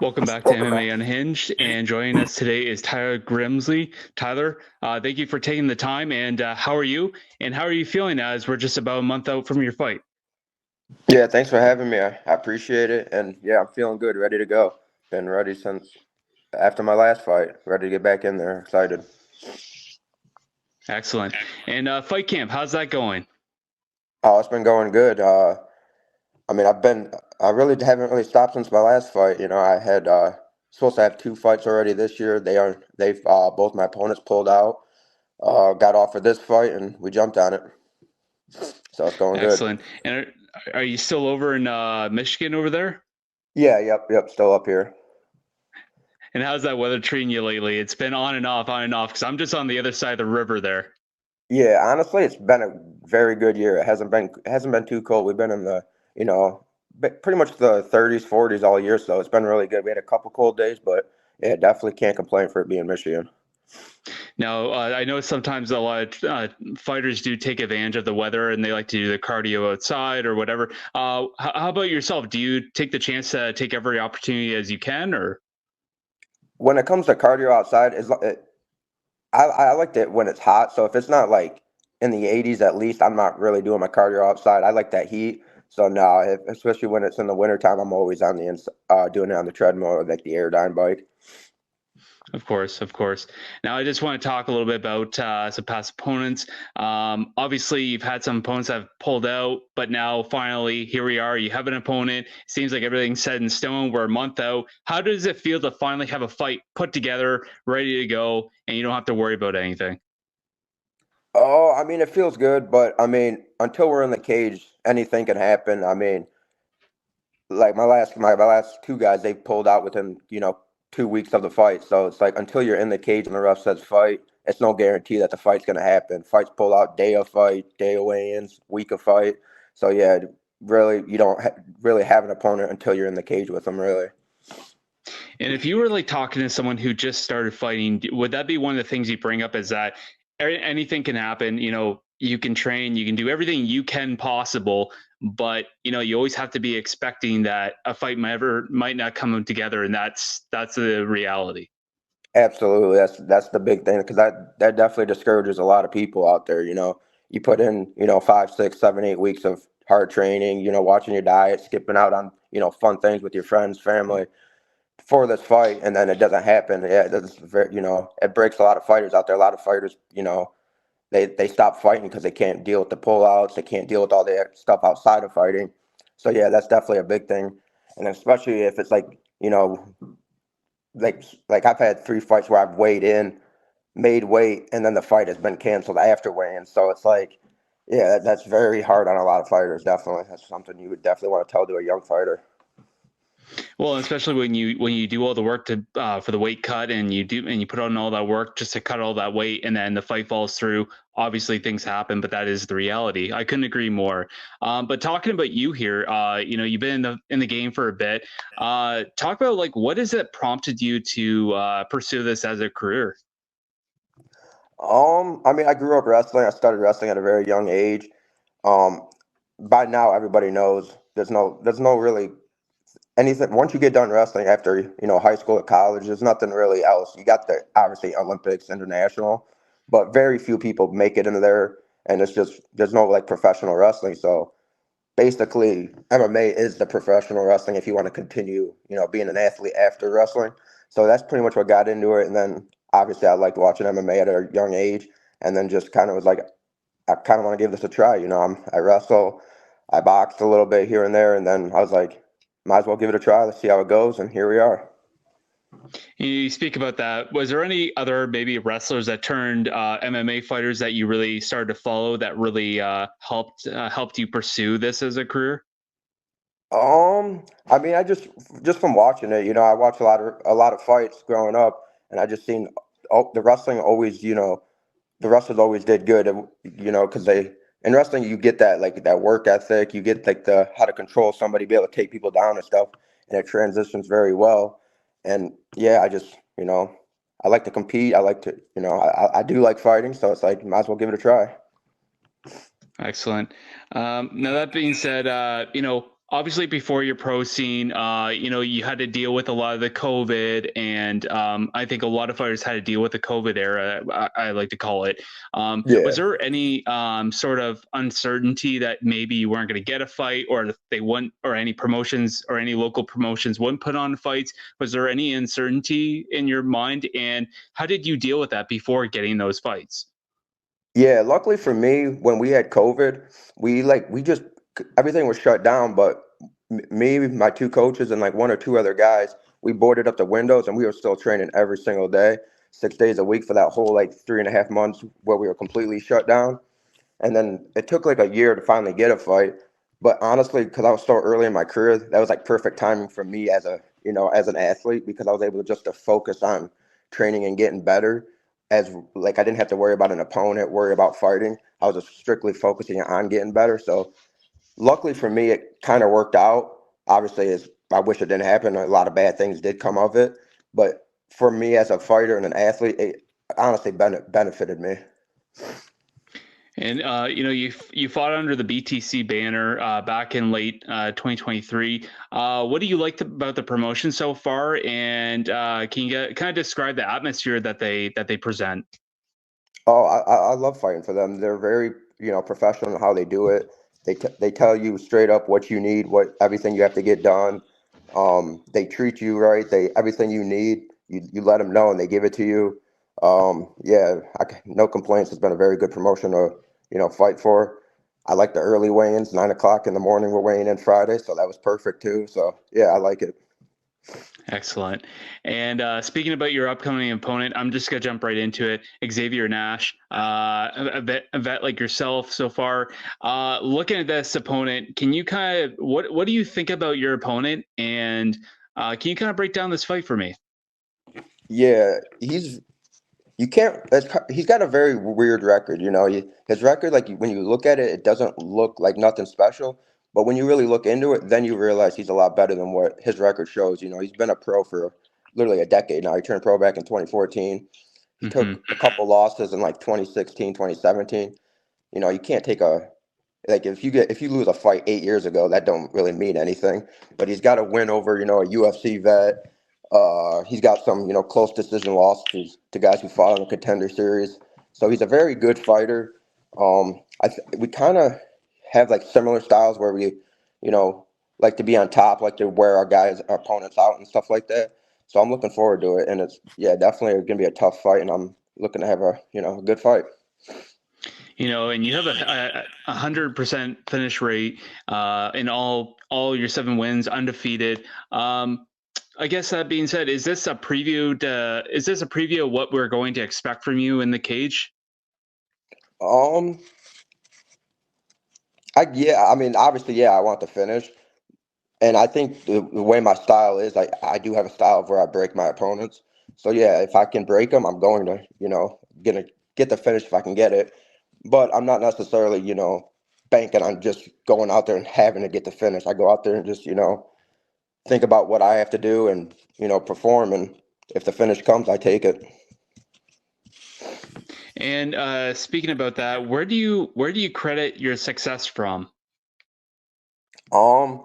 Welcome back to MMA Unhinged, and joining us today is Tyler Grimsley. Tyler, thank you for taking the time, and how are you? And how are you feeling as we're just about a month out from your fight? Yeah, thanks for having me. I appreciate it. And yeah, I'm feeling good, ready to go. Been ready since after my last fight, ready to get back in there. Excited. Excellent. And fight camp, how's that going? Oh, it's been going good. I mean, I really haven't really stopped since my last fight. I had supposed to have two fights already this year. They've both my opponents pulled out. Got offered this fight, and we jumped on it. So it's going good. Excellent. And are you still over in Michigan over there? Yeah, yep. Still up here. And how's that weather treating you lately? It's been on and off, because I'm just on the other side of the river there. Yeah, honestly, it's been a very good year. It hasn't been too cold. We've been in the, pretty much the 30s, 40s all year, so it's been really good. We had a couple cold days, but yeah, definitely can't complain for it being Michigan. Now, I know sometimes a lot of fighters do take advantage of the weather and they like to do the cardio outside or whatever. How about yourself? Do you take the chance to take every opportunity as you can, or? When it comes to cardio outside, I like it when it's hot. So if it's not like in the 80s at least, I'm not really doing my cardio outside. I like that heat. So no, especially when it's in the wintertime, I'm always on the doing it on the treadmill or like the Airdyne bike. Of course, of course. Now, I just want to talk a little bit about some past opponents. Obviously, you've had some opponents that have pulled out, but now finally, here we are. You have an opponent. Seems like everything's set in stone. We're a month out. How does it feel to finally have a fight put together, ready to go, and you don't have to worry about anything? Oh, I mean, it feels good, but I mean, until we're in the cage, anything can happen. I mean, like my last two guys, they pulled out within 2 weeks of the fight. So it's like until you're in the cage and the ref says fight, it's no guarantee that the fight's gonna happen. Fights pull out day of fight, day of weigh-ins, week of fight. So yeah, really, you don't really have an opponent until you're in the cage with them. Really. And if you were like talking to someone who just started fighting, would that be one of the things you bring up, is that anything can happen? You can train, you can do everything you can possible, but you always have to be expecting that a fight might not come together, and that's the reality. Absolutely, that's the big thing because that definitely discourages a lot of people out there. You put in 5, 6, 7, 8 weeks of hard training. Watching your diet, skipping out on fun things with your friends, family for this fight, and then it doesn't happen. Yeah, that's very it breaks a lot of fighters out there. A lot of fighters, they stop fighting because they can't deal with the pullouts. They can't deal with all the stuff outside of fighting. So yeah, that's definitely a big thing, and especially if it's like like I've had 3 fights where I've weighed in, made weight, and then the fight has been canceled after weighing. So it's like, yeah, that's very hard on a lot of fighters. Definitely, that's something you would definitely want to tell to a young fighter. Well, especially when you do all the work to for the weight cut, and you put on all that work just to cut all that weight, and then the fight falls through. Obviously, things happen, but that is the reality. I couldn't agree more. But talking about you here, you've been in the game for a bit. Talk about, like, what is it prompted you to pursue this as a career? I mean, I grew up wrestling. I started wrestling at a very young age. Um, by now, everybody knows there's no really anything. Once you get done wrestling after high school or college, there's nothing really else. You got the obviously Olympics, international, but very few people make it into there, and it's just there's no like professional wrestling. So basically, MMA is the professional wrestling if you want to continue, being an athlete after wrestling. So that's pretty much what got into it. And then obviously I liked watching MMA at a young age, and then just kind of was like, I kind of want to give this a try. I wrestle, I boxed a little bit here and there, and then I was like, might as well give it a try. Let's see how it goes, and here we are. You speak about that. Was there any other maybe wrestlers that turned MMA fighters that you really started to follow that really helped you pursue this as a career? I mean, I just from watching it, I watched a lot of fights growing up, and I just seen the wrestling always, the wrestlers always did good, because they in wrestling you get that like that work ethic, you get like the how to control somebody, be able to take people down and stuff, and it transitions very well. And yeah, I like to compete. I like to, I do like fighting, so it's like might as well give it a try. Excellent. Now, that being said, obviously before your pro scene, you had to deal with a lot of the COVID, and I think a lot of fighters had to deal with the COVID era. I like to call it. Was Yeah. there any sort of uncertainty that maybe you weren't going to get a fight, or that they wouldn't, or any promotions or any local promotions wouldn't put on fights? Was there any uncertainty in your mind, and how did you deal with that before getting those fights? Yeah, luckily for me, when we had COVID, we just everything was shut down. But me, my two coaches, and like one or two other guys, we boarded up the windows, and we were still training every single day, 6 days a week for that whole like 3.5 months where we were completely shut down. And then it took like a year to finally get a fight. But honestly, because I was so early in my career, that was like perfect timing for me as a, as an athlete, because I was able just to focus on training and getting better. As like I didn't have to worry about an opponent, worry about fighting. I was just strictly focusing on getting better. So luckily for me, it kind of worked out. Obviously, I wish it didn't happen. A lot of bad things did come of it. But for me as a fighter and an athlete, it honestly benefited me. And you fought under the BTC banner back in late 2023. What do you like about the promotion so far? And can you kind of describe the atmosphere that they present? Oh, I love fighting for them. They're very, professional in how they do it. They tell you straight up what you need, what everything you have to get done. They treat you right. They everything you need, you let them know, and they give it to you. Yeah, no complaints. It's been a very good promotion to, fight for. I like the early weigh-ins, 9 o'clock in the morning. We're weighing in Friday, so that was perfect too. So yeah, I like it. Excellent. And speaking about your upcoming opponent, I'm just gonna jump right into it. Xavier Nash, a vet like yourself so far. Looking at this opponent, can you kind of what do you think about your opponent? And can you kind of break down this fight for me? Yeah, you can't. He's got a very weird record. His record, like when you look at it, it doesn't look like nothing special. But when you really look into it, then you realize he's a lot better than what his record shows. He's been a pro for literally a decade now. He turned pro back in 2014. He Hmm. took a couple losses in like 2016, 2017. You can't take a like if you lose a fight 8 years ago, that don't really mean anything. But he's got a win over a UFC vet. He's got some close decision losses to guys who fought in the Contender Series. So he's a very good fighter. We kind of have like similar styles where we you know like to be on top, like to wear our opponents out and stuff like that. So I'm looking forward to it, and it's definitely gonna be a tough fight, and I'm looking to have a good fight. And you have a 100% finish rate in all your 7 wins, undefeated. I guess that being said, is this a preview of what we're going to expect from you in the cage? Um, I mean, obviously, yeah, I want to finish, and I think the way my style is, I do have a style of where I break my opponents. So yeah, if I can break them, I'm going to, gonna get the finish if I can get it. But I'm not necessarily, banking on just going out there and having to get the finish. I go out there and just, think about what I have to do and, perform. And if the finish comes, I take it. And speaking about that, where do you credit your success from? Um,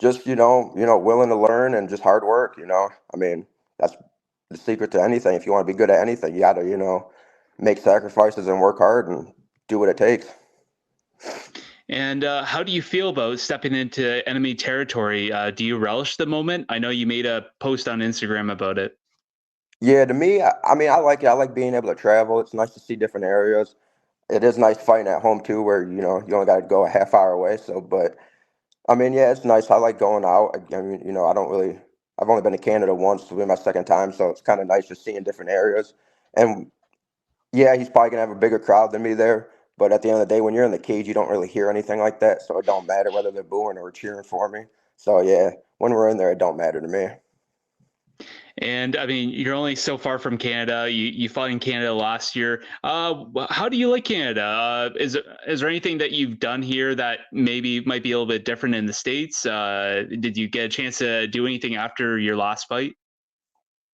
just willing to learn and just hard work. I mean, that's the secret to anything. If you want to be good at anything, you got to make sacrifices and work hard and do what it takes. And how do you feel about stepping into enemy territory? Do you relish the moment? I know you made a post on Instagram about it. Yeah, to me, I mean, I like it. I like being able to travel. It's nice to see different areas. It is nice fighting at home too, where you only got to go a half hour away. So, but I mean, yeah, it's nice. I like going out. I mean, I don't really. I've only been to Canada once. This will be my second time, so it's kind of nice just seeing different areas. And yeah, he's probably gonna have a bigger crowd than me there. But at the end of the day, when you're in the cage, you don't really hear anything like that, so it don't matter whether they're booing or cheering for me. So yeah, when we're in there, it don't matter to me. And I mean, you're only so far from Canada. You fought in Canada last year. How do you like Canada? Is there anything that you've done here that maybe might be a little bit different in the States? Did you get a chance to do anything after your last fight?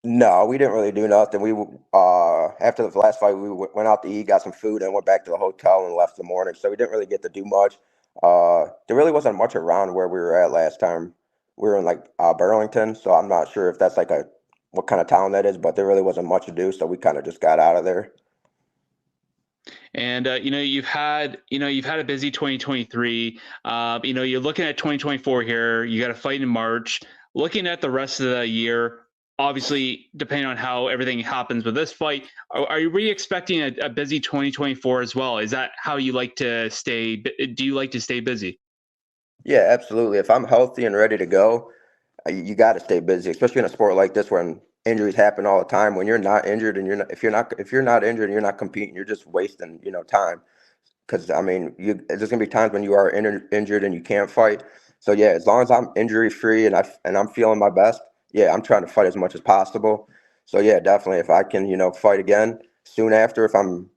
No, we didn't really do nothing. We after the last fight, we went out to eat, got some food, and went back to the hotel and left in the morning. So we didn't really get to do much. There really wasn't much around where we were at last time. We were in like Burlington, so I'm not sure if that's like a what kind of town that is, but there really wasn't much to do, so we kind of just got out of there. And you've had a busy 2023. You're looking at 2024 here. You got a fight in March. Looking at the rest of the year, obviously, depending on how everything happens with this fight, are you really expecting a busy 2024 as well? Is that how you like to stay? Do you like to stay busy? Yeah, absolutely. If I'm healthy and ready to go, you got to stay busy, especially in a sport like this when injuries happen all the time. When you're not injured and if you're not injured and you're not competing, you're just wasting time. Because I mean, there's gonna be times when you are injured and you can't fight. So yeah, as long as I'm injury free and I'm feeling my best, yeah, I'm trying to fight as much as possible. So yeah, definitely, if I can fight again soon after, if I'm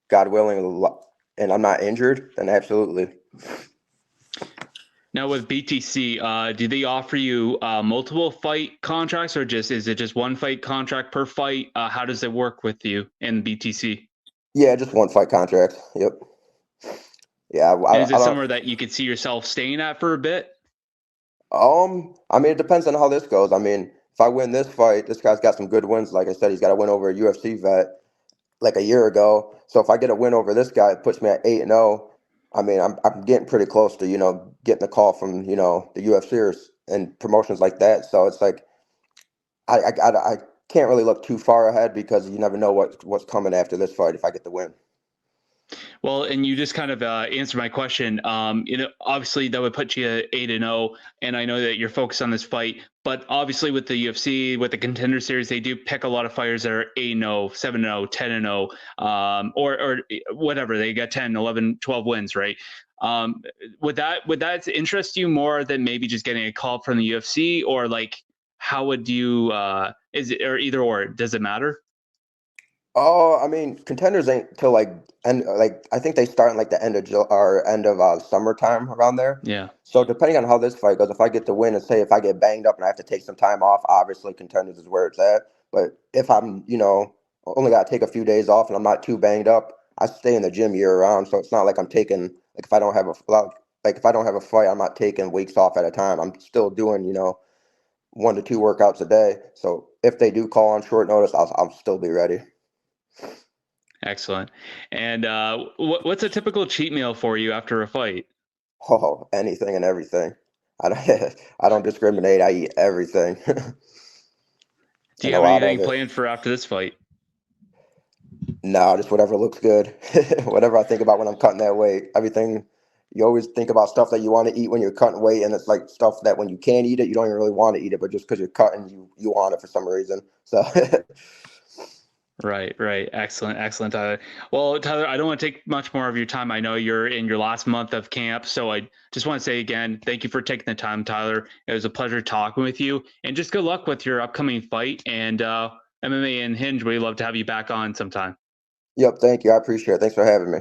God willing, and I'm not injured, then absolutely. Now with BTC, do they offer you multiple fight contracts, or is it just one fight contract per fight? How does it work with you in BTC? Yeah, just one fight contract. Yep. Yeah, And is I it don't. somewhere that you could see yourself staying at for a bit? I mean, it depends on how this goes. I mean, if I win this fight, this guy's got some good wins. Like I said, he's got a win over a UFC vet like a year ago. So if I get a win over this guy, it puts me at 8-0. I mean, I'm getting pretty close to getting a call from the UFCers and promotions like that. So it's like I can't really look too far ahead because you never know what's coming after this fight if I get the win. Well, and you just kind of answered my question. Obviously that would put you at 8-0, and I know that you're focused on this fight. But obviously, with the UFC, with the Contender Series, they do pick a lot of fighters that are 8-0, 7-0, 10-0, or whatever. They got 10, 11, 12 wins, right? Would that interest you more than maybe just getting a call from the UFC, or like how would you? Is it or either or? Does it matter? Oh, I mean, contenders ain't till like I think they start in like the end of or end of summertime around there. Yeah. So depending on how this fight goes, if I get the win and say if I get banged up and I have to take some time off, obviously contenders is where it's at. But if I'm only got to take a few days off and I'm not too banged up, I stay in the gym year round. So it's not like I'm taking like if I don't have if I don't have a fight, I'm not taking weeks off at a time. I'm still doing 1 to 2 workouts a day. So if they do call on short notice, I'll still be ready. Excellent. And what's a typical cheat meal for you after a fight? Oh, anything and everything. I don't, I don't discriminate. I eat everything Do you and a have lot of anything it. planned for after this fight? No, just whatever looks good. Whatever I think about when I'm cutting that weight. Everything, you always think about stuff that you want to eat when you're cutting weight, and it's like stuff that when you can't eat it, you don't even really want to eat it, but just because you're cutting, you want it for some reason. So Right, right. Excellent, excellent, Tyler. Well, Tyler, I don't want to take much more of your time. I know you're in your last month of camp, so I just want to say again, thank you for taking the time, Tyler. It was a pleasure talking with you, and just good luck with your upcoming fight. And MMA and Hinge, we'd love to have you back on sometime. yep, thank you. I appreciate it. Thanks for having me.